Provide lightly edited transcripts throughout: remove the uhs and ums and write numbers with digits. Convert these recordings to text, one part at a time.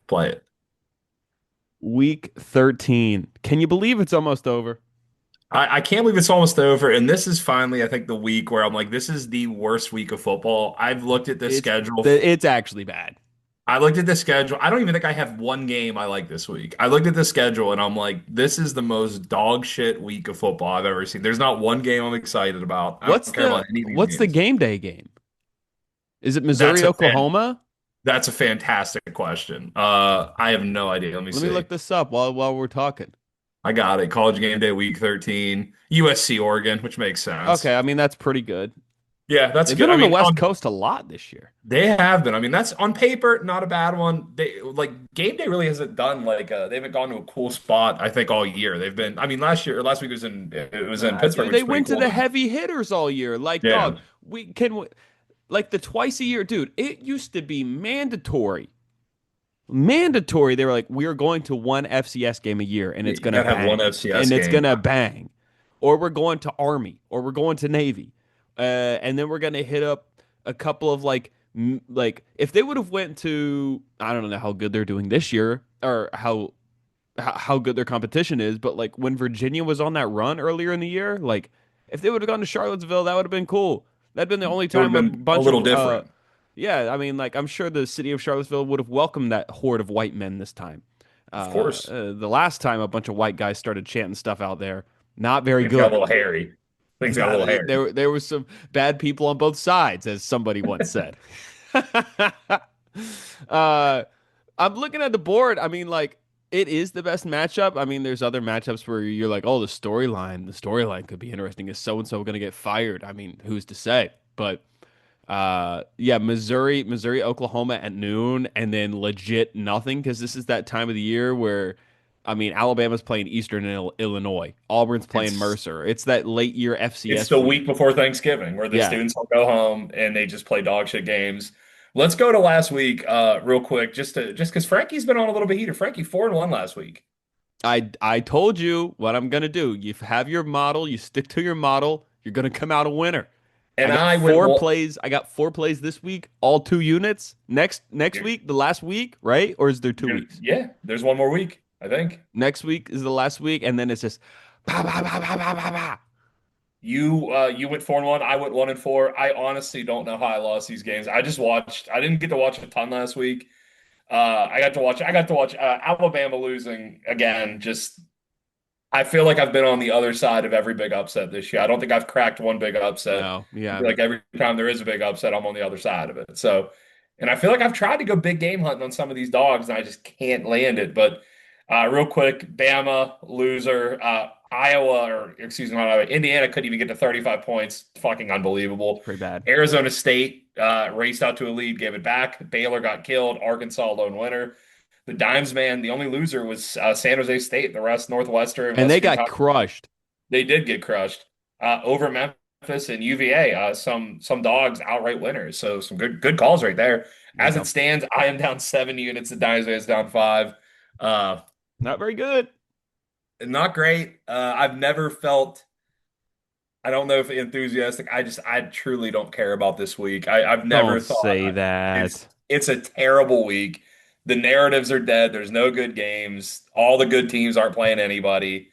Play it. Week 13. Can you believe it's almost over? I can't believe it's almost over. And this is finally, I think, the week where I'm like, this is the worst week of football. I've looked at this It's schedule. it's actually bad. I looked at the schedule. I don't even think I have one game I like this week. I looked at the schedule and I'm like, this is the most dog shit week of football I've ever seen. There's not one game I'm excited about. I What's don't care the about any of these what's the games. game day game? Is it That's Missouri, a fan. Oklahoma? That's a fantastic question. I have no idea. Let me Let me see. look this up while we're talking. I got it. College game day week 13. USC Oregon, which makes sense. Okay, I mean that's pretty good. Yeah, that's They've good. been I on the mean, West Coast a lot this year. they have been. I mean, that's on paper not a bad one. They like game day really hasn't done like they haven't gone to a cool spot. I think all year they've been. I mean, last year or last week it was in Nah, Pittsburgh, dude, which they is pretty went to cool. the heavy hitters all year. Like, dog, Yeah, we can like the twice a year, dude. It used to be mandatory. Mandatory. They were like, we are going to one FCS game a year, and it's you gonna gotta have one bang, FCS and it's game. gonna bang, or we're going to Army, or we're going to Navy, and then we're gonna hit up a couple of like if they would have went to I don't know how good they're doing this year or how good their competition is, but like when Virginia was on that run earlier in the year, like if they would have gone to Charlottesville, that would have been cool. That'd been the only It would have time a been a bunch little of different. yeah, I mean like I'm sure the city of Charlottesville would have welcomed that horde of white men this time. Of course, The last time a bunch of white guys started chanting stuff out there, not very things got a good. little hairy. Things got a Not, little hairy. there was some bad people on both sides, as somebody once said. uh, I'm looking at the board. I mean, like, it is the best matchup. I mean, there's other matchups where you're like, oh, the storyline could be interesting. Is so and so going to get fired? I mean, who's to say? But yeah, Missouri, Oklahoma at noon, and then legit nothing because this is that time of the year where, I mean, Alabama's playing Eastern Illinois, Auburn's playing It's Mercer. It's that late year it's FCS the week week. before Thanksgiving where the Yeah, students will go home and they just play dog shit games. Let's go to last week, real quick, just because Frankie's been on a little bit heater. Frankie 4-1 last week. I told you what I'm gonna do. You have your model, you stick to your model, you're gonna come out a winner. I And got I went, four well, plays. I got 4 plays this week, all 2 units. Next you're, week, the last week, right? Or is there 2 weeks? yeah, there's one more week, I think. Next week is the last week, and then it's just bah, bah, bah, bah, bah, bah, bah. You went 4-1. I went 1-4. I honestly don't know how I lost these games. I just watched. I didn't get to watch a ton last week. I got to watch Alabama losing again. Just I feel like I've been on the other side of every big upset this year. I don't think I've cracked one big upset. No, you I feel haven't. like every time there is a big upset, I'm on the other side of it. So, and I feel like I've tried to go big game hunting on some of these dogs, and I just can't land it. But real quick, Bama loser, Iowa, or excuse me, not Iowa, Indiana couldn't even get to 35 points. Fucking It's unbelievable. pretty bad. Arizona State raced out to a lead, gave it back. Baylor got killed. Arkansas lone winner. The Dimes man, the only loser was San Jose State. The rest, Northwestern, And they Western got Conference, crushed. they did get crushed over Memphis and UVA. Some dogs outright winners. So some good calls right there. There you As it go. stands, I am down 7 units. The Dimes man is down five. Uh, Not very good. Not great. I've never felt. I don't know if enthusiastic. I truly don't care about this week. I've never Don't thought say it's that. it's a terrible week. The narratives are dead. There's no good games. All the good teams aren't playing anybody,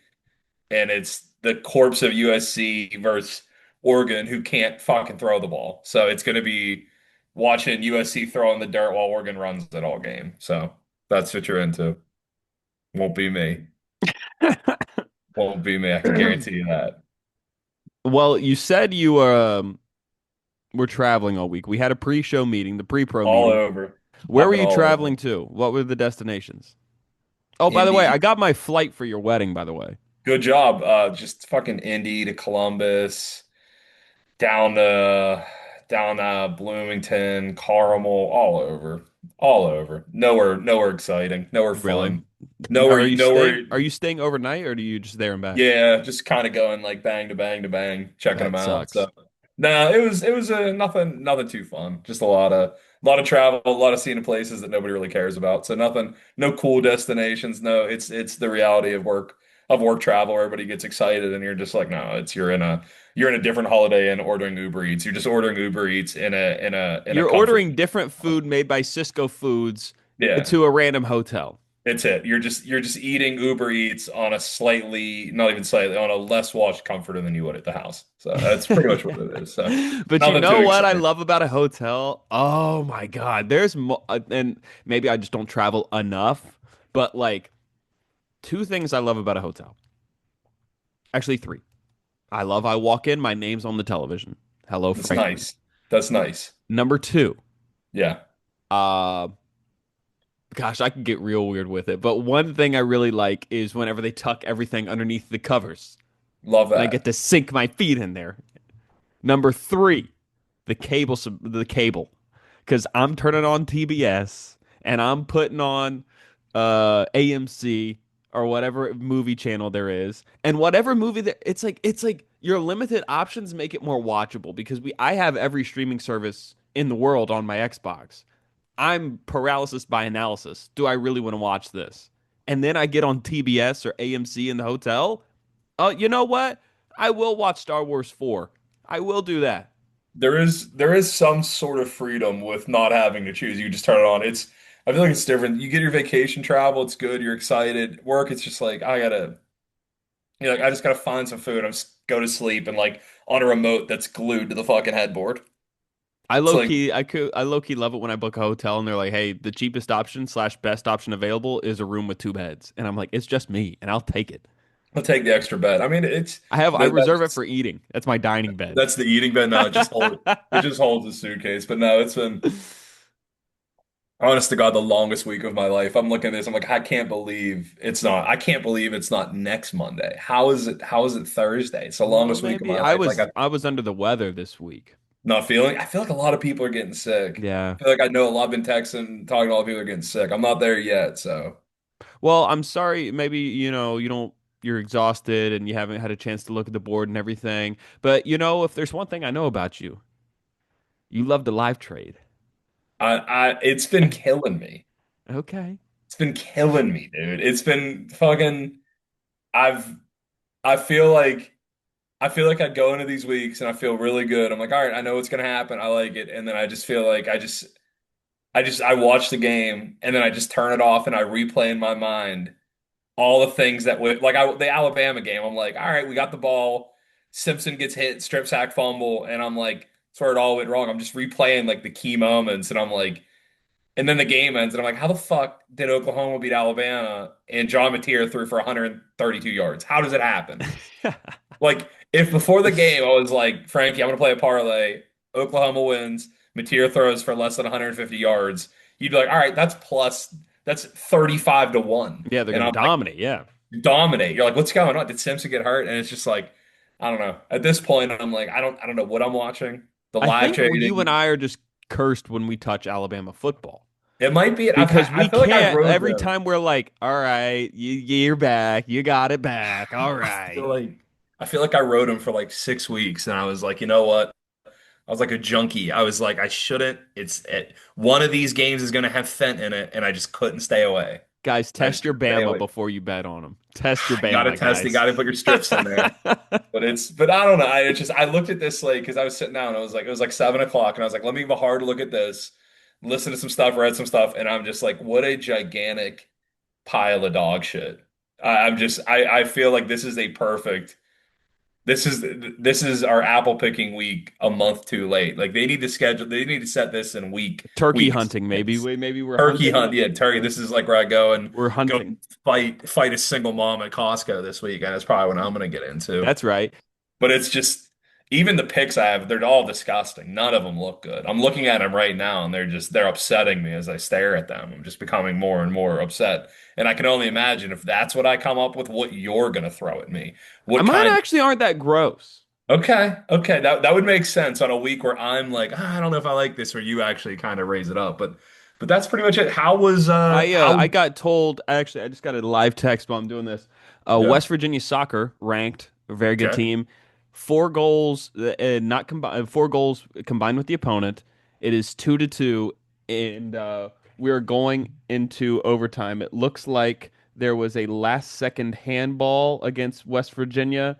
and it's the corpse of USC versus Oregon who can't fucking throw the ball. So it's going to be watching USC throw in the dirt while Oregon runs it all game. So that's what you're into. Won't be me. Won't be me. I can guarantee you that. Well, you said you were traveling all week. We had a pre-show meeting, the pre-pro All meeting. over. Where I've were been you all over. traveling to? What were the destinations? Oh, by the way, I Indy. got my flight for your wedding, by the way. Good job. Just fucking Indy to Columbus, down to Bloomington, Carmel, all over. All over. Nowhere exciting. Nowhere Really? fun. Nowhere nowhere Are you staying overnight or do you just there and back? yeah, just kind of going like bang to bang to bang, checking them That out. So sucks. no, it was nothing too fun. Just a lot of travel, a lot of seeing the places that nobody really cares about. So nothing, no cool destinations. No, it's the reality of work travel. Where everybody gets excited, and you're just like, no, it's you're in a different holiday and ordering Uber Eats. You're just ordering Uber Eats in a You're comfort. ordering different food made by Cisco Foods Yeah. to a random hotel. It's it. You're just eating Uber Eats on a slightly, not even slightly, on a less washed comforter than you would at the house. So that's pretty much what it is. So But you nothing know too what I exciting. love about a hotel? Oh my God. There's mo and maybe I just don't travel enough, but like two things I love about a hotel. Actually, three. I walk in, my name's on the television. Hello, That's Franklin. nice. That's nice. Number two, Yeah. uh, gosh, I can get real weird with it. But one thing I really like is whenever they tuck everything underneath the covers Love and I get that. to sink my feet in there. Number three, the cable, because I'm turning on TBS and I'm putting on AMC or whatever movie channel there is, and whatever movie that it's like your limited options make it more watchable because we I have every streaming service in the world on my Xbox. I'm paralysis by analysis. Do I really want to watch this? And then I get on TBS or AMC in the hotel. You know what? I will watch Star Wars 4. I will do that. There is some sort of freedom with not having to choose. You just turn it on. I feel like it's different. You get your vacation travel, it's good, you're excited. Work, it's just like I just gotta find some food. Go to sleep and like on a remote that's glued to the fucking headboard. It's like I low key love it when I book a hotel and they're like, "Hey, the cheapest option slash best option available is a room with two beds," and I'm like, "It's just me, and I'll take it." I'll take the extra bed. I mean, I reserve it that's for eating. That's my dining bed. that's the eating bed. No, it just holds a suitcase. But no, it's been honest to God the longest week of my life. I'm looking at this. I'm like, I can't believe it's not next Monday. How is it Thursday? It's the Well, longest week of maybe my life. Like I'm I was under the weather this week. not feeling. I feel like a lot of people are getting sick. Yeah. I feel like I know a lot. I've been texting, talking to a lot of people are getting sick. I'm not there yet, so Well, I'm sorry. Maybe, you don't, you're exhausted and you haven't had a chance to look at the board and everything. But, if there's one thing I know about you, you love the live trade. it's been killing me. Okay. It's been killing me, dude. It's been fucking. I've I feel like I go into these weeks and I feel really good. I'm like, all right, I know what's gonna happen. I like it, and then I just feel like I watch the game and then I just turn it off and I replay in my mind all the things that would like the Alabama game. I'm like, all right, we got the ball. Simpson gets hit, strip sack fumble, and I'm like, that's where it all went wrong. I'm just replaying like the key moments, and I'm like, and then the game ends, and I'm like, how the fuck did Oklahoma beat Alabama and John Mateer threw for 132 yards? How does it happen? Like, if before the game I was like, Frankie, I'm gonna play a parlay. Oklahoma wins. Mateer throws for less than 150 yards. You'd be like, all right, that's 35 to 1. Yeah, they're And going to I'm like, dominate. Yeah. dominate. You're like, what's going on? Did Simpson get hurt? And it's just like, I don't know. At this point, I'm like, I don't know what I'm watching. The I live think you and trading. I are just cursed when we touch Alabama football It might be. because I we feel like I can't, rode every them. time we're like, all right, you're back. You got it back. All I right. feel like I feel like I rode him for like 6 weeks, and I was like, you know what? I was like a junkie. I was like, I shouldn't. One of these games is going to have Fent in it, and I just couldn't stay away. Guys, I test just your couldn't stay Bama away. before you bet on them. Test your You got to Bama, test. You guys. got to put your strips in there. But I don't know. I looked at this like because I was sitting down. I was like, it was like 7 o'clock, and I was like, let me have a hard look at this, listen to some stuff, read some stuff, and I'm just like, what a gigantic pile of dog shit. I feel like this is a perfect. This is our apple picking week a month too late. Like they need to set this in Turkey week hunting, maybe. six. Maybe we're Turkey hunting. hunt, yeah, turkey. This is like where I go and We're go hunting. and fight a single mom at Costco this week, and that's probably what I'm gonna get into. That's right. But it's just even the picks I have, they're all disgusting. None of them look good. I'm looking at them right now, and they're upsetting me as I stare at them. I'm just becoming more and more upset. And I can only imagine if that's what I come up with, what you're gonna throw at me. What Mine kind actually aren't that gross. Okay. That would make sense on a week where I'm like, I don't know if I like this, or you actually kind of raise it up. But that's pretty much it. I got told actually I just got a live text while I'm doing this. Yeah. West Virginia soccer ranked a very good Okay. team. Four goals, not combined. Four goals combined with the opponent. It is 2-2, and we are going into overtime. It looks like there was a last second handball against West Virginia.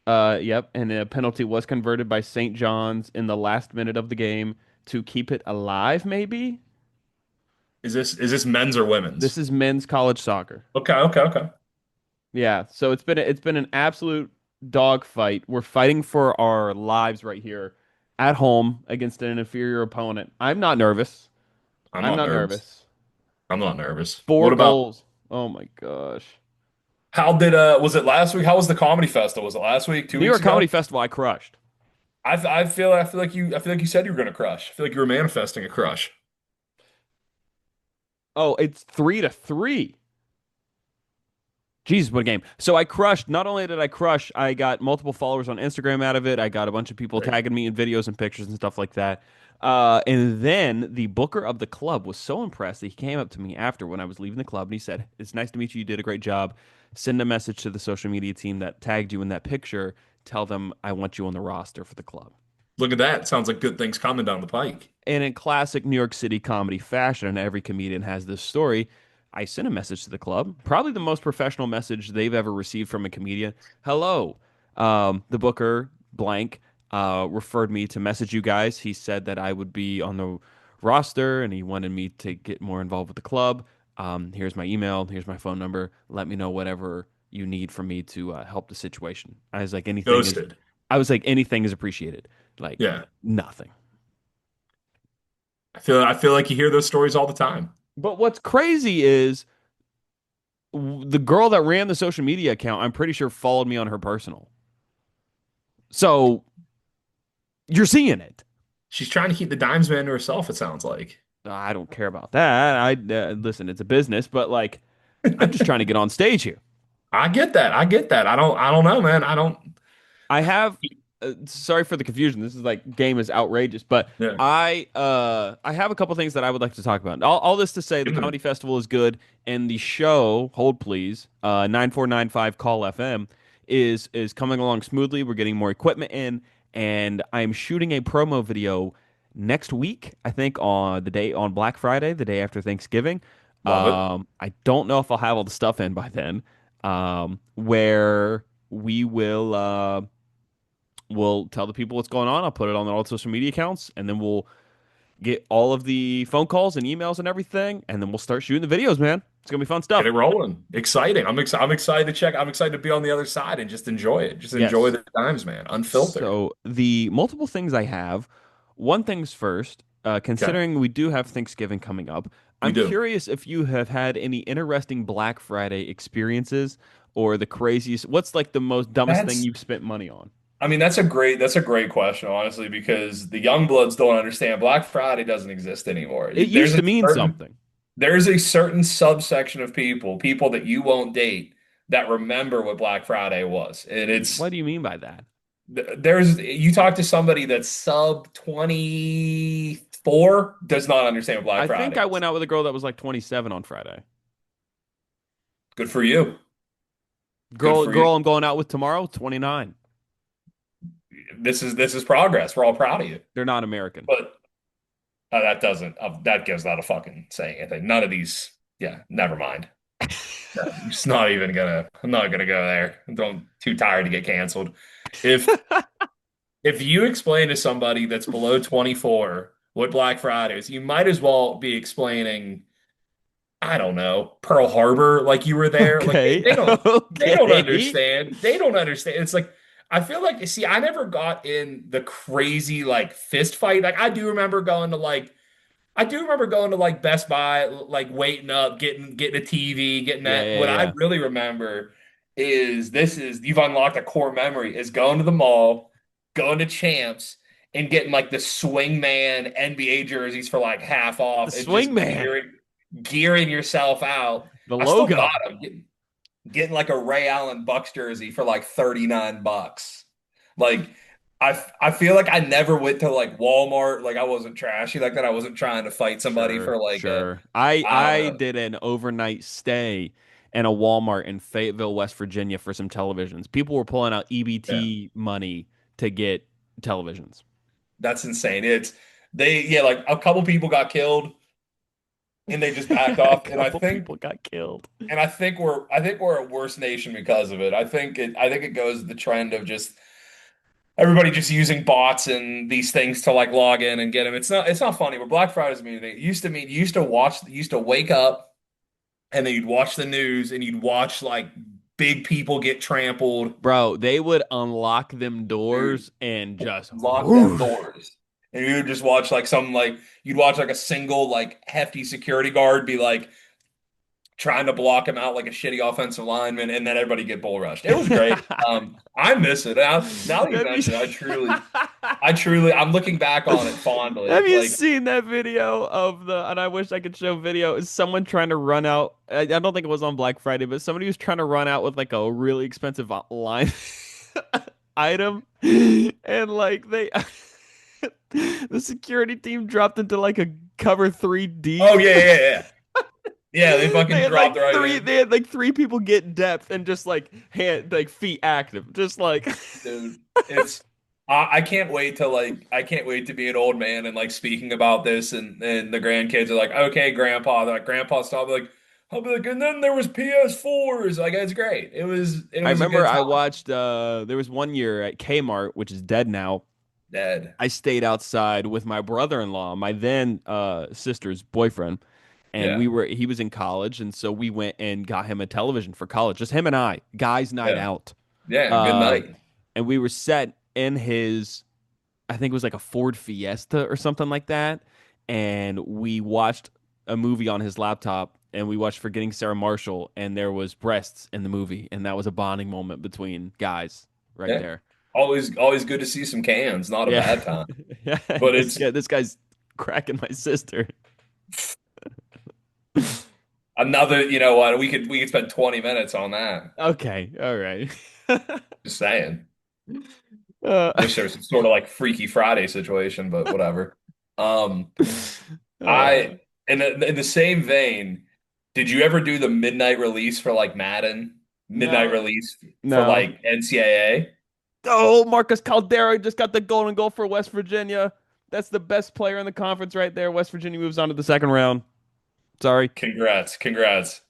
Yep, and a penalty was converted by St. John's in the last minute of the game to keep it alive, maybe. Is this men's or This women's? is men's college soccer. Okay, okay, okay. Yeah, so it's been an absolute dogfight. We're fighting for our lives right here at home against an inferior opponent. I'm not nervous. I'm I'm not not nervous. nervous. I'm not nervous. Four What about goals. Oh my gosh. how did was it last week? How was the comedy festival? Was it last week, two New weeks York Comedy ago? Festival, I crushed. I feel like you said you were gonna crush. I feel like you were manifesting a crush. Oh, it's 3-3. Jesus, what a game. So I crushed. Not only did I crush, I got multiple followers on Instagram out of it. I got a bunch of people Great. tagging me in videos and pictures and stuff like that. And then the booker of the club was so impressed that he came up to me after when I was leaving the club and he said, "It's nice to meet you. You did a great job. Send a message to the social media team that tagged you in that picture. Tell them I want you on the roster for the club." Look at that. Sounds like good things coming down the pike. And in classic New York City comedy fashion, and every comedian has this story, I sent a message to the club, probably the most professional message they've ever received from a comedian. Hello, the booker blank referred me to message you guys. He said that I would be on the roster, and he wanted me to get more involved with the club. Here's my email. Here's my phone number. Let me know whatever you need from me to help the situation. Ghosted. I was like anything is appreciated. Like Yeah. nothing. I feel like you hear those stories all the time. But what's crazy is the girl that ran the social media account, I'm pretty sure followed me on her personal. So you're seeing it. She's trying to keep the dimes man to herself, it sounds like. I don't care about that. Listen, it's a business, but like I'm just trying to get on stage here. I get that. I get that. I don't know, man. I don't I have sorry for the confusion. This is like game is outrageous, but yeah. I have a couple things that I would like to talk about. All this to say the Give me comedy festival is good and the show, hold please, 9495 call FM is coming along smoothly. We're getting more equipment in and I'm shooting a promo video next week, I think on the day on Black Friday, the day after Thanksgiving. love it. I don't know if I'll have all the stuff in by then. Where we will we'll tell the people what's going on. I'll put it on all the social media accounts, and then we'll get all of the phone calls and emails and everything, and then we'll start shooting the videos, man. It's gonna be fun Get stuff. it rolling. Exciting. I'm excited to check. I'm excited to be on the other side and just enjoy it. Just enjoy Yes. the times, man. Unfiltered. So the multiple things I have. One thing's first. Okay. Considering we do have Thanksgiving coming up, We I'm do. curious if you have had any interesting Black Friday experiences or the craziest. What's like the most dumbest thing That's you've spent money on? I mean, that's a great question, honestly, because the young bloods don't understand Black Friday doesn't exist anymore. It There's used a to mean certain something. there's a certain subsection of people that you won't date that remember what Black Friday was. And What do you mean by that? there's you talk to somebody that's sub 24 does not understand what Black I think Friday I is. went out with a girl that was like 27 on Friday. Good for you. Good Girl, for you. girl, I'm going out with tomorrow, 29. This is progress. We're all proud of you. They're not American. But that gives not a fucking saying anything. None of these, yeah, never mind. No, I'm just not even gonna. I'm not gonna go there. I'm too tired to get canceled. If if you explain to somebody that's below 24 what Black Friday is, you might as well be explaining, I don't know, Pearl Harbor, like you were there. Like Okay. they don't Okay. understand. They don't understand. It's like I feel like see, I never got in the crazy like fist fight. Like I do remember going to like Best Buy, like waiting up, getting a TV, getting Yeah, that. yeah, What I yeah. really remember is you've unlocked a core memory is going to the mall, going to Champs, and getting like the Swingman NBA jerseys for like half The off, and swing just man. gearing yourself out. The I still got logo. them. Getting like a Ray Allen Bucks jersey for like 39 bucks. Like I feel like I never went to like Walmart. Like I wasn't trashy like that. I wasn't trying to fight somebody Sure, for like a sure. I I don't I know. did an overnight stay in a Walmart in Fayetteville, West Virginia for some televisions. People were pulling out Yeah. EBT money to get televisions. That's insane. It's they yeah, like a couple people got killed and they just backed A off. And I couple think people got killed. and I think we're a worse nation because of it. I think it goes the trend of just everybody just using bots and these things to like log in and get them. It's not funny. But Black Friday's mean. It used to mean you used to wake up and then you'd watch the news and you'd watch like big people get trampled. Bro, they would unlock them Dude, doors and just lock them whoosh. doors. And you would just watch like some like you'd watch like a single like hefty security guard be like trying to block him out like a shitty offensive lineman, and then everybody get bull rushed. It was great. I miss it. Now that you Have you mention it, I'm looking back on it fondly. Have you Like, seen that video of the, and I wish I could show video, is someone trying to run out. I don't think it was on Black Friday, but somebody was trying to run out with like a really expensive line item. And like the security team dropped into like a cover three oh deep. yeah, yeah, yeah. Yeah, they They fucking had dropped like right three, in. they had like three people get depth and just like hand, like feet active. Just like, Dude, it's I can't wait to I can't wait to be an old man and like speaking about this and the grandkids are like, okay, grandpa. They're like, grandpa, stop. I'll be like, and then there was PS4s. Like, it's great. It I was a remember good I time. watched, there was one year at Kmart, which is dead now. Dead. I stayed outside with my brother-in-law, my then sister's boyfriend, and Yeah. he was in college, and so we went and got him a television for college, just him and I, guys' night Yeah. out. Yeah. Good Uh, night. and we were set in his, I think it was like a Ford Fiesta or something like that, and we watched a movie on his laptop, and we watched Forgetting Sarah Marshall, and there was breasts in the movie, and that was a bonding moment between guys right Yeah. there. Always good to see some cans. Not a Yeah. bad time. Yeah, But it's this guy's cracking my sister. another, you know what, we could spend 20 minutes on that. Okay, all right. Just saying. Uh, Wish there was some sort of like Freaky Friday situation, but whatever. Um, uh, I in the same vein, did you ever do the midnight release for like Madden? Midnight no, release for no. like NCAA? Oh, Marcus Caldera just got the golden goal for West Virginia. That's the best player in the conference right there. West Virginia moves on to the second round. Sorry. Congrats, congrats.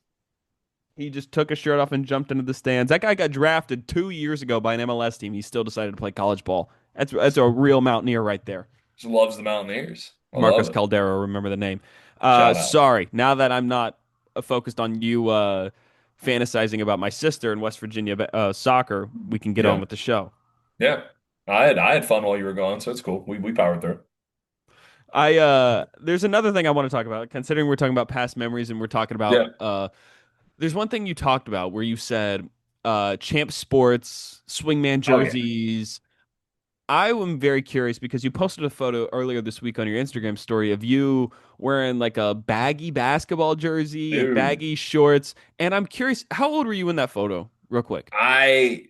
He just took his shirt off and jumped into the stands. That guy got drafted 2 years ago by an MLS team. He still decided to play college ball. That's a real Mountaineer right there. Just loves the Mountaineers. I Marcus love it. Caldera, remember the name. Shout out. Sorry, now that I'm not focused on you fantasizing about my sister in West Virginia soccer, we can get on Yeah, with the show. yeah. I had fun while you were gone, so it's cool. We powered through. There's another thing I want to talk about. Considering we're talking about past memories and we're talking about Yeah. there's one thing you talked about where you said Champ Sports, Swingman Oh yeah. jerseys. I am very curious because you posted a photo earlier this week on your Instagram story of you wearing like a baggy basketball jersey and Dude. baggy shorts. And I'm curious, how old were you in that photo? Real quick. I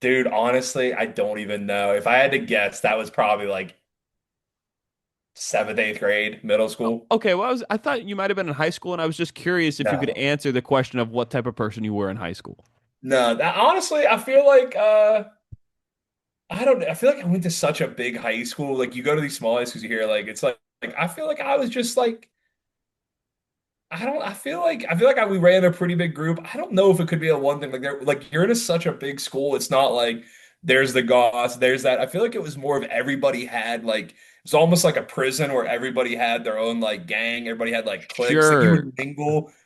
Dude, honestly, I don't even know. If I had to guess, that was probably like seventh, eighth grade, middle school. Okay, well, I thought you might have been in high school, and I was just curious if you could No. answer the question of what type of person you were in high school. No, honestly, I feel like I don't I feel like I went to such a big high school. Like you go to these small high schools you hear like it's like I feel like I was just like I feel like we ran a pretty big group. I don't know if it could be a one thing like you're in such a big school. It's not like there's the goss, there's that. I feel like it was more of everybody had like it's almost like a prison where everybody had their own like gang, everybody had like cliques. Like Sure.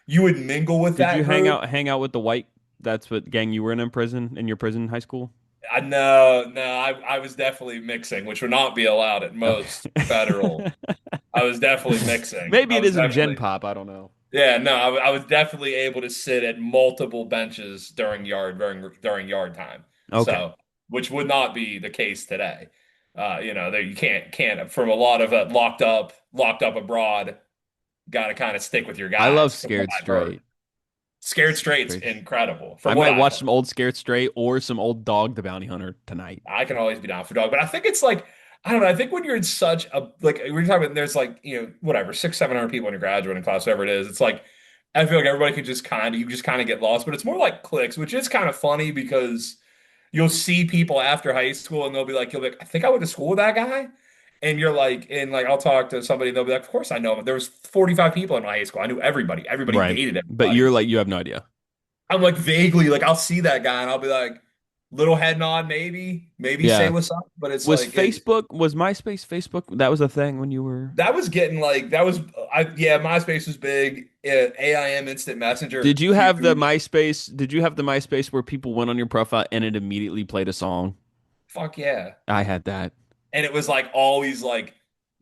you would mingle with Did you that group. hang out with the white? That's what gang you were in prison in your prison high school? I no, I was definitely mixing, which would not be allowed at Okay. most federal. I was definitely mixing. Maybe it is in Gen Pop. I don't know. Yeah, no, I was definitely able to sit at multiple benches during yard time. Okay. So, which would not be the case today. You know, there you can't from a lot of locked up abroad. Got to kind of stick with your I love guys, from what Scared I've heard. Straight. Scared Straight's Straight. incredible, I from what might I've watch heard. some old Scared Straight or some old Dog the Bounty Hunter tonight. I can always be down for dog, but I think it's like I don't know. I think when you're in such a like we're talking about, there's like whatever 600-700 people in your graduating class, whatever it is. It's like I feel like everybody could just kind of get lost, but it's more like cliques, which is kind of funny because you'll see people after high school and they'll be like, you'll be like, I think I went to school with that guy. And you're like, and like, I'll talk to somebody, and they'll be like, of course I know him. There was 45 people in my high school. I knew everybody. Everybody Right. dated But everybody. you're like, you have no idea. I'm like vaguely like I'll see that guy and I'll be like, Little head nod, maybe say Yeah. what's up, but it's like Was MySpace Facebook? That was a thing when you were. that was getting like that was I yeah, MySpace was big. AIM Instant Messenger, Did you have the huge. MySpace? Did you have the MySpace where people went on your profile and it immediately played a song? Fuck yeah. I had that. And it was like always like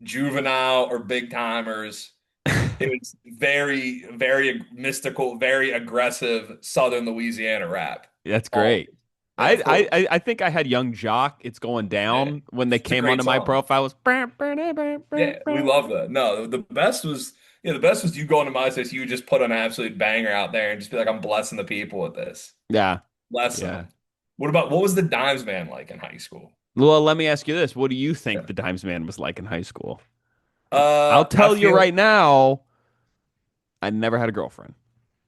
juvenile or big timers. It was very mystical, very aggressive Southern Louisiana rap. That's Always. great. Yeah, of course. I think I had Young Jock. It's going Yeah. down when they It's a came great onto my song. profile. Was Yeah, we love that. No, the best was the best was you going to MySpace, you would just put an absolute banger out there and just be like, I'm blessing the people with this. yeah, Blessing yeah. them. What was the Dimes Man like in high school? Well, let me ask you this: what do you Yeah. think the Dimes Man was like in high school? I'll I tell you feel right now, I never had a girlfriend.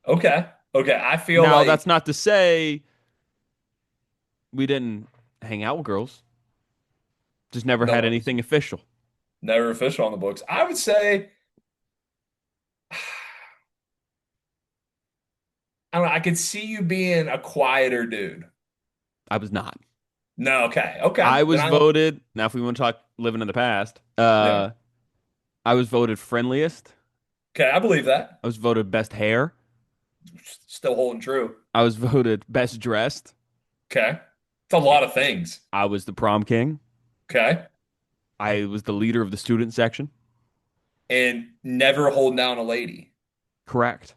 okay. Okay. I feel Now, like that's not to say we didn't hang out with girls. Just never no had one's anything official. never official on the books. I would say I don't know, I could see you being a quieter dude. I was not. No, okay. Okay. I Then was I don't voted. Now, if we want to talk living in the past, yeah. I was voted friendliest. Okay, I believe that. I was voted best hair. Still holding true. I was voted best dressed. Okay. It's a lot of things. I was the prom king. Okay. I was the leader of the student section. And never holding down a lady. Correct.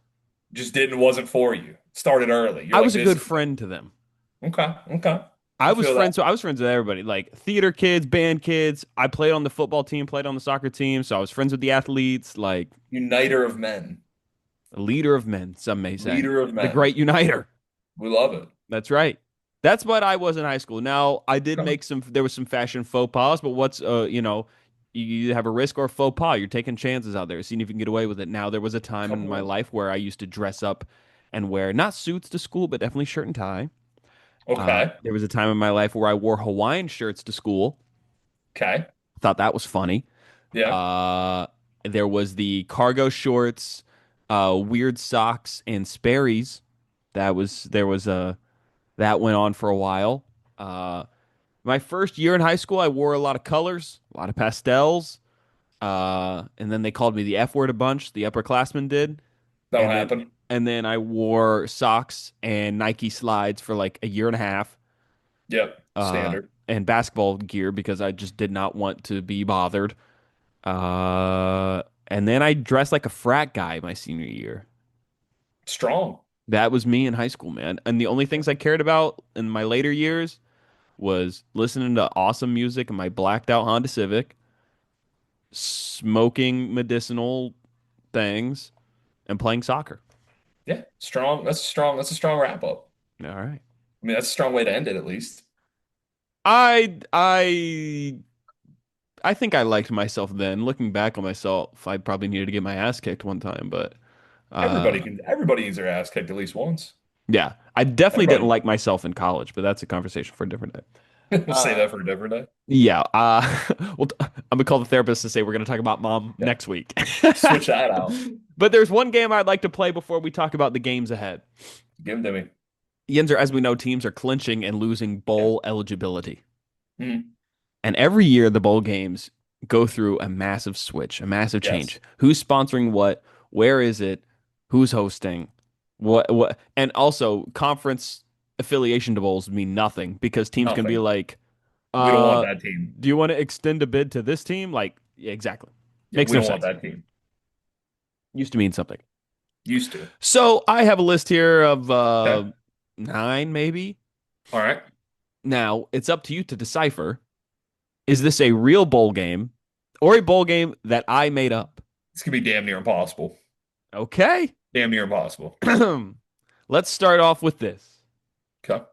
Just didn't wasn't for you. Started early. You're I like, was a this good is friend to them. okay. Okay. I I was feel that. friends. So I was friends with everybody, like theater kids, band kids. I played on the football team, played on the soccer team, so I was friends with the athletes. Like Uniter of men. a leader of men, some may say, Leader of the men. great uniter. We love it. That's right. That's what I was in high school. Now I did Okay. make some. There was some fashion faux pas, but what's you have a risk or a faux pas. You're taking chances out there, seeing if you can get away with it. Now there was a time in Come my on. life where I used to dress up and wear not suits to school, but definitely shirt and tie. Okay. There was a time in my life where I wore Hawaiian shirts to school. Okay. Thought that was funny. Yeah. Uh, there was the cargo shorts, weird socks, and Sperry's. There was a that went on for a while. Uh, my first year in high school, I wore a lot of colors, a lot of pastels. And then they called me the F word a bunch. The upperclassmen did, That'll and then happen. I wore socks and Nike slides for like a year and a half. Yep. Standard. And basketball gear because I just did not want to be bothered. And then I dressed like a frat guy my senior year. Strong. That was me in high school, man. And the only things I cared about in my later years was listening to awesome music in my blacked out Honda Civic, smoking medicinal things, and playing soccer. Yeah. Strong. That's a strong wrap up. All right. I mean, that's a strong way to end it, at least. I I I think I liked myself then. Looking back on myself, I probably needed to get my ass kicked one time, but uh Everybody needs their ass kicked at least once. yeah, I definitely didn't Everybody. like myself in college, but that's a conversation for a different day. We'll save Uh that for a different day. yeah, well I'm gonna call the therapist to say we're gonna talk about mom Yeah. next week. Switch that out. But there's one game I'd like to play before we talk about the games ahead. Give them to me. Yinzer, as we know, teams are clinching and losing Yeah. bowl eligibility. Mhm. And every year the bowl games go through a massive switch, a massive Yes. change. Who's sponsoring what? Where is it? Who's hosting? What and also conference affiliation to bowls mean nothing because teams can be Nothing. like, We don't want uh, that team. do you want to extend a bid to this team? Like, yeah, exactly. Yeah, Makes we no don't want sense. that team. Used to mean something. Used to. So I have a list here of Okay. nine, maybe. All right. Now it's up to you to decipher. Is this a real bowl game or a bowl game that I made up? It's gonna be damn near impossible. Okay. Damn near impossible. Let's start off with this. Okay.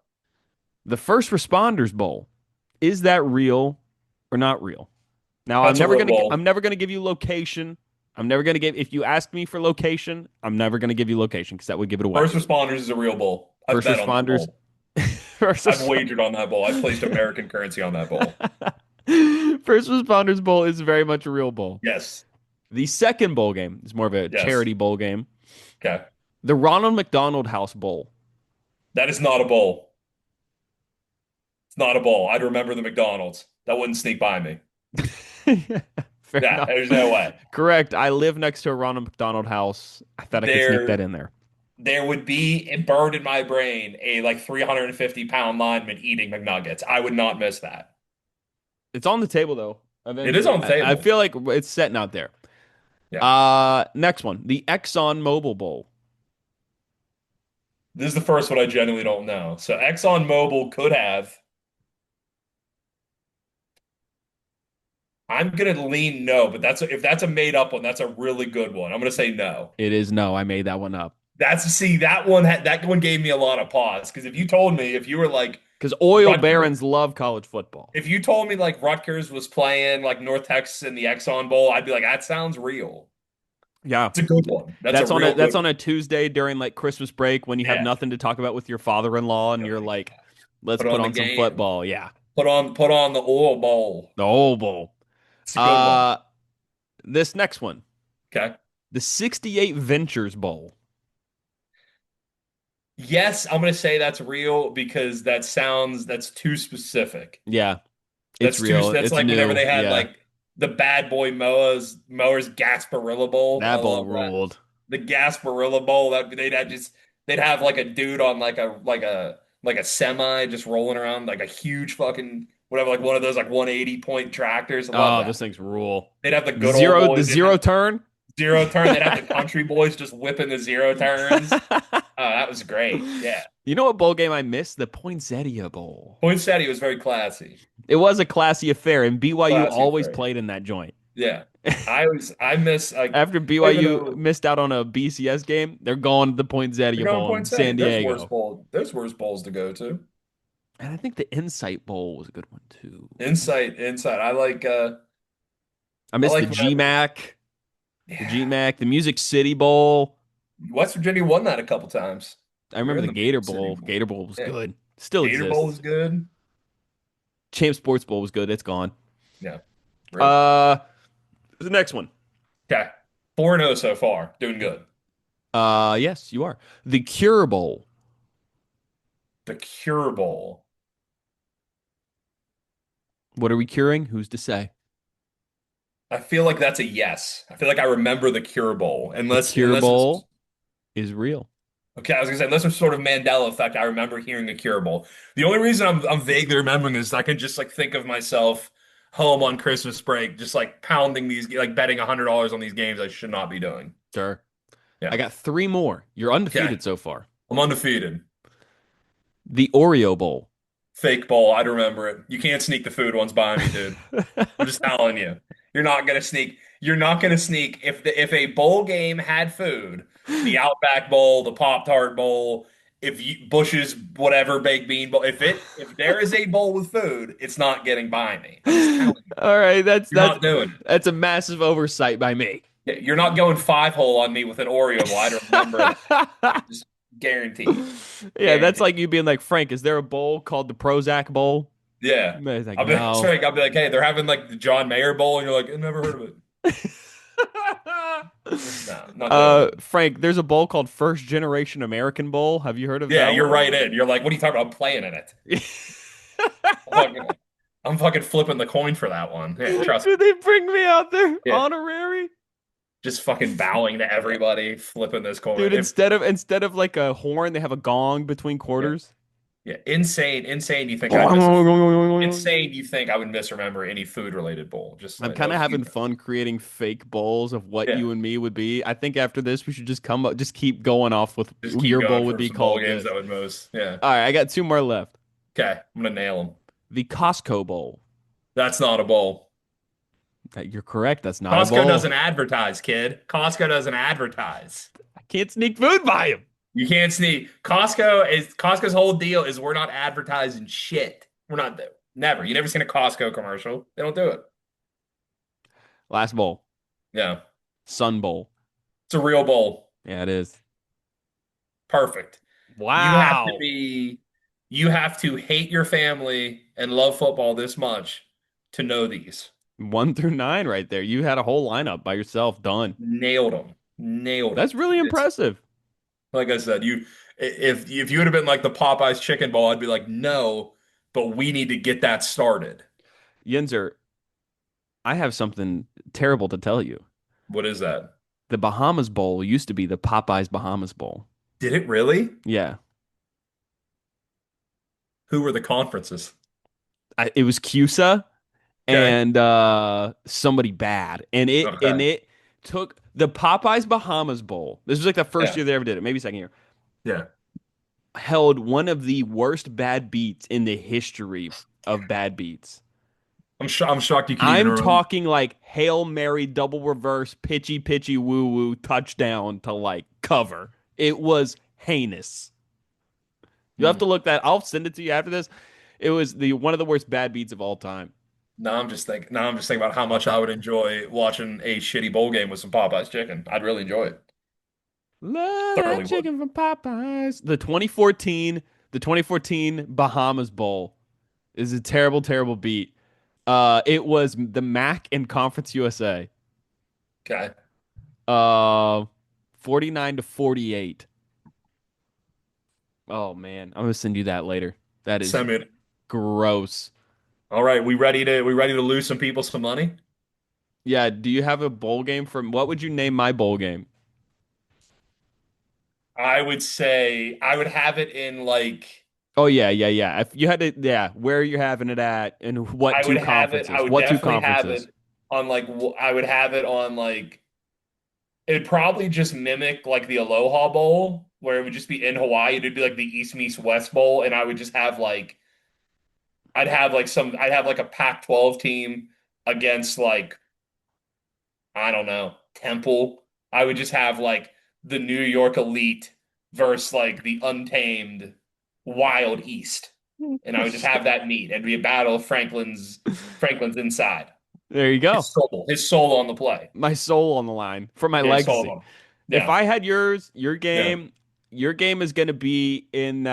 The First Responders Bowl. Is that real or not real? Now, That's a real I'm bowl. never gonna give you location. I'm never gonna give if you ask me for location, I'm never gonna give you location because that would give it away. First responders is a real bowl. I've First bet on that responders. bowl. First, I've wagered on that bowl. I've placed American currency on that bowl. First Responders Bowl is very much a real bowl. Yes. The second bowl game is more of a Yes. charity bowl game. Okay. The Ronald McDonald House Bowl. That is not a bowl. not a bowl. I'd remember the McDonald's. That wouldn't sneak by me. Fair Yeah, enough. there's no way. Correct. I live next to a Ronald McDonald house. I thought I could sneak that There, in there. there would be burned in my brain a like 350-pound lineman eating McNuggets. I would not miss that. It's on the table though. It is Eventually, on the I table. feel like it's setting out there. Yeah. Next one, the Exxon Mobil Bowl. This is the first one I genuinely don't know. So ExxonMobil could have. I'm gonna lean no, but if that's a made up one, that's a really good one. I'm gonna say no. It is no. I made that one up That one gave me a lot of pause because if you told me if you were like because oil Rutgers, barons love college football. if you told me like Rutgers was playing like North Texas in the Exxon Bowl, I'd be like, that sounds real. Yeah, It's a good one. That's a that's on real a good that's on one. a Tuesday during like Christmas break when you have Yeah. nothing to talk about with your father-in-law and You're you're like, like, let's put put on the on some game. football. Yeah, Put on the oil bowl. the oil bowl. It's a good one. Uh, this next one, Okay. the 68 Ventures Bowl. Yes, I'm gonna say that's real because that's too specific. Yeah, it's real. That's It's like whenever new. they had Yeah, like the bad boy mowers Gasparilla Bowl. I that bowl love that. ruled. The Gasparilla Bowl that they'd have like a dude on like a semi just rolling around like a huge fucking whatever like one of those like 180 point tractors. I love Oh, that. those things rule. They'd have the The good old zero, the boys. They'd zero have turn. zero turn. They'd have the country boys just whipping the zero turns. Oh, that was great. Yeah. You know what bowl game I missed? The Poinsettia Bowl. Poinsettia was very classy. It was a classy affair, and BYU Classy always affair. played in that joint. Yeah. I miss like After I don't even BYU know. missed out on a BCS game, they're going to the They're Poinsettia going Bowl in poinsettia. San Diego. There's worse bowls to go to. And I think the Insight Bowl was a good one too. Insight. I I missed the like whenever GMAC, the yeah. GMAC, the Music City Bowl. West Virginia won that a couple times. I We were remember in the the Gator Music City Bowl. Bowl. Gator Bowl was Yeah. good. Still Gator Bowl is exists. good. Champ Sports Bowl was good. It's gone. Yeah. Rip. Uh, the next one. Okay. 4-0 so far. Doing good. Yes, you are. The Cure Bowl. The Cure Bowl. What are we curing? Who's to say? I feel like that's a yes. I feel like I remember the Cure Bowl. The Cure Unless there's Bowl is real. okay, I was gonna say unless there's sort of Mandela effect, I remember hearing the Cure Bowl. The only reason I'm vaguely remembering is I can just like think of myself home on Christmas break, just like pounding these, like betting $100 on these games I should not be doing. Sure. I Yeah. got three more. You're Okay. undefeated so far. I'm undefeated. The Oreo Bowl. Fake bowl. I'd remember it. You can't sneak the food ones by me, dude. I'm just telling you. You're not gonna sneak. You're not gonna sneak. If a bowl game had food, the Outback Bowl, the Pop-Tart Bowl, if you Bush's whatever baked bean bowl, if there is a bowl with food, it's not getting by me. I'm just telling you. All right, that's You're that's not doing it. that's a massive oversight by me. Yeah, you're not going 5 hole on me with an Oreo bowl. I'd remember that. Just guaranteed. Yeah, that's Guaranteed. like you being like, Frank, is there a bowl called the Prozac Bowl? Yeah. And he's like, I'll be no. Frank, I'll be like, hey, they're having like the John Mayer Bowl, and you're like, I never heard of it. No, not doing it. Frank, there's a bowl called First Generation American Bowl. Have you heard of Yeah, that you're one? right in. You're like, what are you talking about? I'm playing in it. I'm fucking, I'm fucking flipping the coin for that one. Yeah, trust me. Did they bring me out there Yeah, honorary? just fucking bowing to everybody, flipping this Dude, coin. If instead of like a horn, they have a gong between yeah, quarters. yeah, insane. You think I'd miss? I'm Insane. You think I would misremember any food related bowl? Just like kind no, of you having fun creating fake bowls of what yeah, you and me would be. I think after this, we should just come up, just keep going off with just keep your going bowl would for be some bowl called games this. that would most. Yeah. All right, I got two more left. Okay, I'm gonna nail them. The Costco Bowl. That's not a bowl. You're correct. That's not a Costco bowl. doesn't advertise, kid. Costco doesn't advertise. I can't sneak food by him. You can't sneak. Costco's whole deal is we're not advertising shit. We're not never. You never seen a Costco commercial. They don't do it. Last bowl. Yeah. Sun Bowl. It's a real bowl. Yeah, it is. Perfect. You have to Wow. be you have to hate your family and love football this much to know these. 1 through 9 right there. You had a whole lineup by yourself done. Nailed them. Nailed them. That's really impressive. Like I said, if you would have been like the Popeyes chicken bowl, I'd be like, no. but we need to get that started. Yinzer, I have something terrible to tell you. What is that? The Bahamas Bowl used to be the Popeyes Bahamas Bowl. Did it really? Yeah. Who were the conferences? It was CUSA Okay. and somebody bad. And Okay. it took the Popeyes Bahamas Bowl. This was like the first Yeah. year they ever did it, maybe second year. Yeah. Held one of the worst bad beats in the history of bad beats. I'm shocked you can even I'm remember. talking like Hail Mary double reverse pitchy pitchy woo woo touchdown to like cover. It was heinous. You have Hmm. to look that. I'll send it to you after this. It was the one of the worst bad beats of all time. Now I'm just thinking about how much I would enjoy watching a shitty bowl game with some Popeyes chicken. I'd really enjoy it. Love that Thoroughly would. chicken from Popeyes. The 2014 Bahamas Bowl is a terrible, terrible beat. It was the MAC and Conference USA. Okay. Uh, 49-48. Oh man, I'm gonna send you that later. That is Send it. gross. All right, we ready to lose some people some money? Yeah, do you have a bowl game from what would you name my bowl game? I would say I would have it in like Oh yeah, yeah, yeah. If you had to, yeah, where you're having it at and what I two would have it. I conferences? would What two definitely have conferences? it on like I would have it on like it'd probably just mimic like the Aloha Bowl where it would just be in Hawaii. It'd be like the East meets West Bowl, and I would just have like I'd have like a Pac-12 team against like I don't know, Temple. I would just have like the New York Elite versus like the untamed Wild East. And I would just have that meet. It'd be a battle of Franklin's inside. There you go. His soul on the play. My soul on the line for my Yeah, his soul legacy. on. If Yeah, I had yours, yeah. your game is gonna be in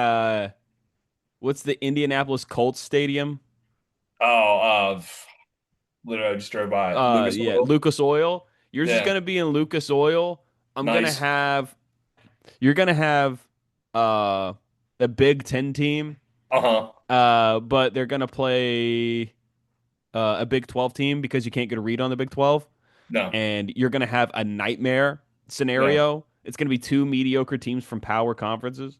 what's the Indianapolis Colts Stadium? Oh, literally, I just drove by it. Lucas Yeah, Oil. Lucas Oil. Yours is Yeah, gonna be in Lucas Oil. I'm gonna nice. have you're gonna have uh a Big Ten team, Uh-huh. but they're gonna play a Big 12 team because you can't get a read on the Big 12, No, and you're gonna have a nightmare yeah. scenario. It's gonna be two mediocre teams from power conferences.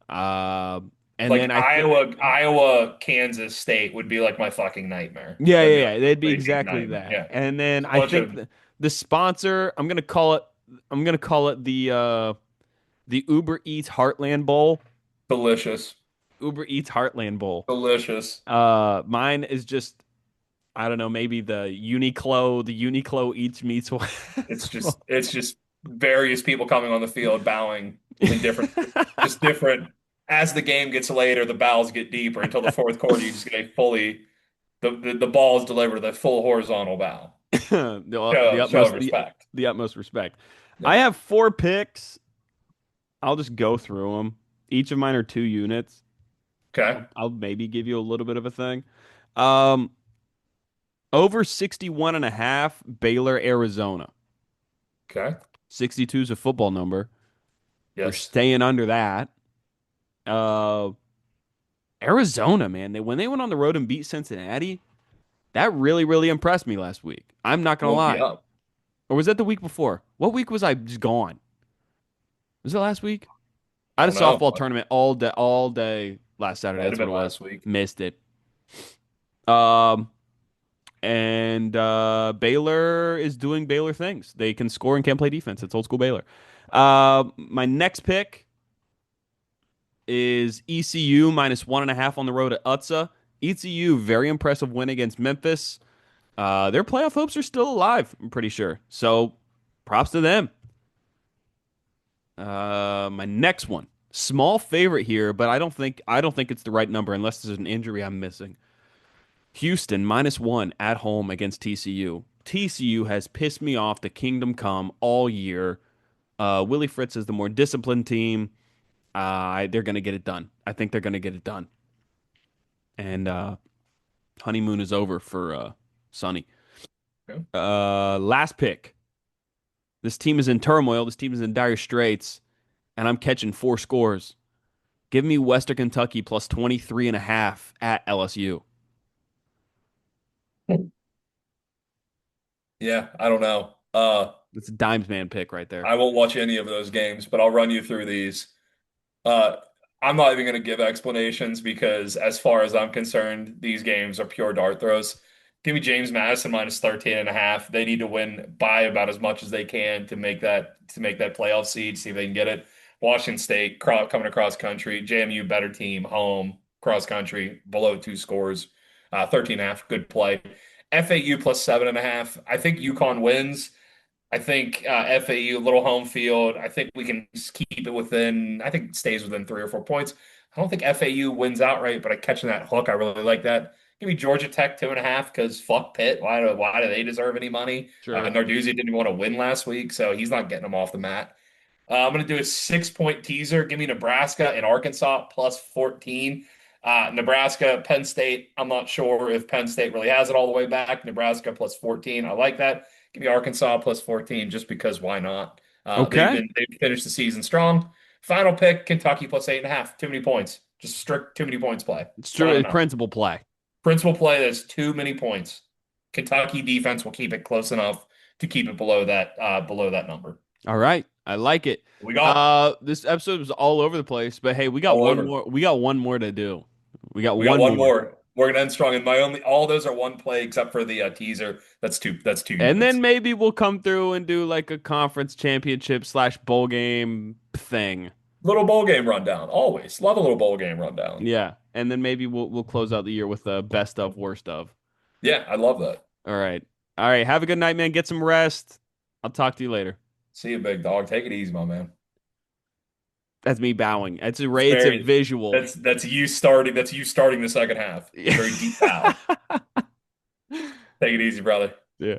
Uh, and then Like I think Kansas State would be like my fucking nightmare. yeah, That'd be yeah, like yeah, they'd be my deep exactly nightmare. that. Yeah. And then It's a I bunch think of the sponsor, I'm gonna call it the Uber Eats Heartland Bowl. delicious, Uber Eats Heartland Bowl. delicious. Mine is just I don't know, maybe the Uniqlo Eats Meats It's West just Bowl. it's just various people coming on the field bowing in different, just different. As the game gets later, the bows get deeper until the fourth quarter. You just get a fully the ball is delivered a full horizontal bow. Show of respect. The utmost respect. I Yeah. have four picks. I'll just go through them. Each of mine are 2 units. Okay. I'll maybe give you a little bit of a thing. Um, over 61 and a half, Baylor, Arizona. Okay. 62 is a football number. We're Yes. staying under that. Uh, Arizona, man, when they went on the road and beat Cincinnati, that really, really impressed me last week. I'm not gonna Woke you lie. up. Or was that the week before? What week was I just gone? Was it last week? I I had a don't know. softball tournament all day last Saturday. Might have That's what been it was. last week. Missed it. Um, and Baylor is doing Baylor things. They can score and can play defense. It's old school Baylor. My next pick is ECU minus 1.5 on the road at Utsa. ECU, very impressive win against Memphis. Their playoff hopes are still alive, I'm pretty sure. So props to them. My next one, small favorite here, but I don't think it's the right number unless there's an injury I'm missing. Houston -1 at home against TCU. TCU has pissed me off to kingdom come all year. Willie Fritz is the more disciplined team. They're gonna get it done. I think they're gonna get it done. And honeymoon is over for Sonny. Okay. Last pick. This team is in turmoil. This team is in dire straits, and I'm catching 4 scores. Give me Western Kentucky plus 23 and a half at LSU. Yeah, I don't know. It's a dimes man pick right there. I won't watch any of those games, but I'll run you through these. Uh, I'm not even going to give explanations because, as far as I'm concerned, these games are pure dart throws. Give me James Madison minus 13 and a half. They need to win by about as much as they can to make that playoff seed, see if they can get it. Washington State coming across country. JMU better team, home, cross country, below two scores. 13 and a half, good play. FAU plus 7.5. I think UConn wins. I think FAU, little home field. I think we can just keep it within, I think it stays within 3 or 4 points. I don't think FAU wins outright, but I catching that hook. I really like that. Give me Georgia Tech 2.5 because fuck Pitt. Why do they deserve any money? Sure. Narduzzi didn't even want to win last week, so he's not getting them off the mat. I'm going to do a 6 point teaser. Give me Nebraska and Arkansas plus 14. Nebraska, Penn State. I'm not sure if Penn State really has it all the way back. Nebraska plus 14. I like that. Give me Arkansas plus 14 just because why not? Okay. They've finished the season strong. Final pick, Kentucky plus 8.5. Too many points. Just strict too many points play. It's That's what I true. don't It's know. principal play. Principal play, there's too many points. Kentucky defense will keep it close enough to keep it below that number. All right. I like it. We got This episode was all over the place, but hey, we got all one over. more. We got one more to do. We got We got one one more. more. We're gonna end strong. And my only all those are one play except for the teaser. That's two And then units. maybe we'll come through and do like a conference championship slash bowl game thing. Little bowl game rundown. Always. Love a little bowl game rundown. Yeah. And then maybe we'll close out the year with the best of, worst of. Yeah, I love that. All right. All right. Have a good night, man. Get some rest. I'll talk to you later. See you, big dog. Take it easy, my man. That's me bowing. It's It's a very visual. that's you starting the second half. Yeah. Very deep bow. Take it easy, brother. Yeah.